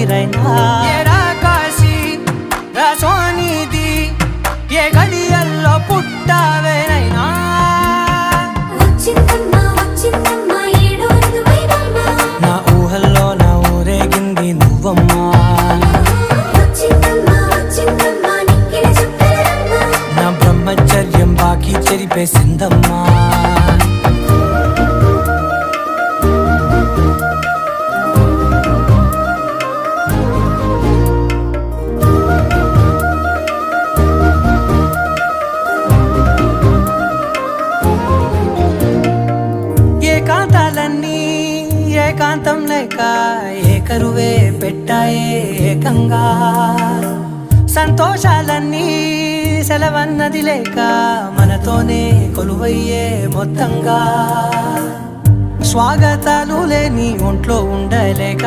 ఊపిరైనా కాశీ సోనిది ఏ గడియల్లో పుట్టావేనైనా నా ఊహల్లో నా ఊరేగింది నువ్వమ్మా నా బ్రహ్మచర్యం బాకీ చెరిపేసిందమ్మా ఏకాంతాలన్నీ ఏకాంతం లేక ఏకరువే పెట్టాయే ఏకంగా సంతోషాలన్నీ సెలవన్నది లేక మనతోనే కొలువయ్యే మొత్తంగా స్వాగతాలు లేని ఒంట్లో ఉండలేక